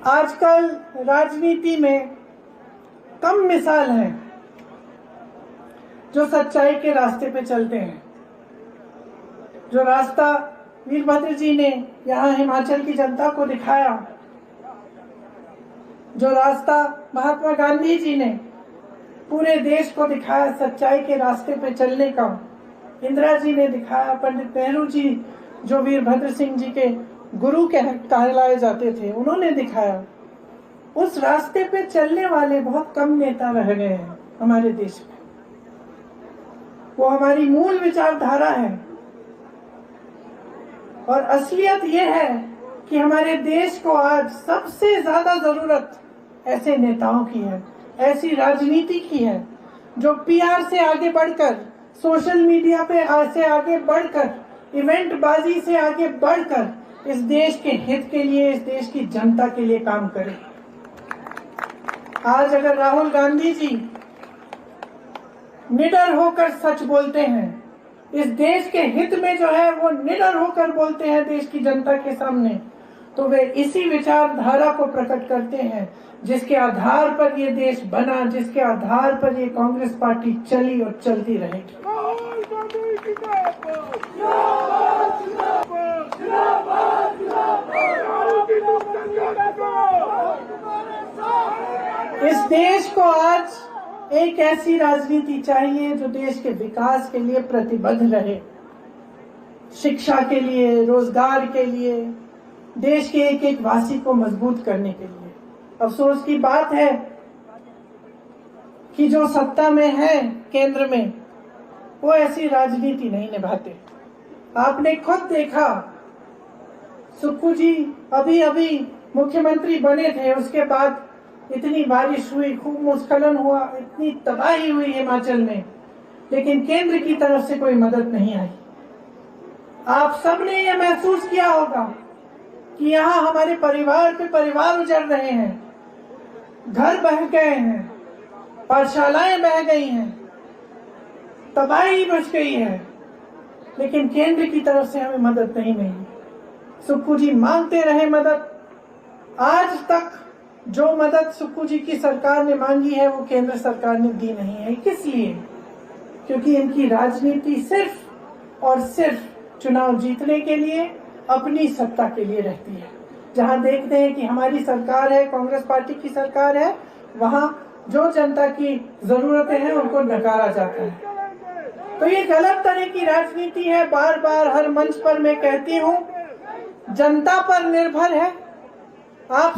आजकल राजनीति में कम मिसाल हैं जो सच्चाई के रास्ते पे चलते हैं। जो रास्ता वीरभद्र जी ने यहाँ हिमाचल की जनता को दिखाया, जो रास्ता महात्मा गांधी जी ने पूरे देश को दिखाया सच्चाई के रास्ते पे चलने का, इंदिरा जी ने दिखाया, पंडित नेहरू जी जो वीरभद्र सिंह जी के गुरु कहलाए जाते थे उन्होंने दिखाया। उस रास्ते पे चलने वाले बहुत कम नेता रह गए हैं हमारे देश में। वो हमारी मूल विचारधारा है और असलियत ये है कि हमारे देश को आज सबसे ज्यादा जरूरत ऐसे नेताओं की है, ऐसी राजनीति की है जो पीआर से आगे बढ़कर, सोशल मीडिया पे से आगे बढ़कर, इवेंट बाजी से आगे बढ़कर इस देश के हित के लिए, इस देश की जनता के लिए काम करे। आज अगर राहुल गांधी जी निडर होकर सच बोलते हैं, इस देश के हित में जो है वो निडर होकर बोलते हैं देश की जनता के सामने, तो वे इसी विचारधारा को प्रकट करते हैं जिसके आधार पर ये देश बना, जिसके आधार पर ये कांग्रेस पार्टी चली और चलती रहेगी। इस देश को आज एक ऐसी राजनीति चाहिए जो देश के विकास के लिए प्रतिबद्ध रहे, शिक्षा के लिए, रोजगार के लिए, देश के एक एक वासी को मजबूत करने के लिए। अफसोस की बात है कि जो सत्ता में है केंद्र में, वो ऐसी राजनीति नहीं निभाते। आपने खुद देखा, सुक्खू जी अभी अभी मुख्यमंत्री बने थे, उसके बाद इतनी बारिश हुई, खूब भूस्खलन हुआ, इतनी तबाही हुई हिमाचल में, लेकिन केंद्र की तरफ से कोई मदद नहीं आई। आप सबने ये महसूस किया होगा कि यहाँ हमारे परिवार पे परिवार उजड़ रहे हैं, घर बह गए हैं, पाठशालाएं बह गई हैं, तबाही मच गई है, लेकिन केंद्र की तरफ से हमें मदद नहीं मिली। सुक्खू जी मांगते रहे मदद, आज तक जो मदद सुक्खू जी की सरकार ने मांगी है वो केंद्र सरकार ने दी नहीं है। किस लिए? क्योंकि इनकी राजनीति सिर्फ और सिर्फ चुनाव जीतने के लिए, अपनी सत्ता के लिए रहती है। जहां देखते हैं कि हमारी सरकार है, कांग्रेस पार्टी की सरकार है, वहां जो जनता की जरूरतें हैं उनको नकारा जाता है। तो ये गलत तरह की राजनीति है। बार बार हर मंच पर मैं कहती हूँ, जनता पर निर्भर है। आप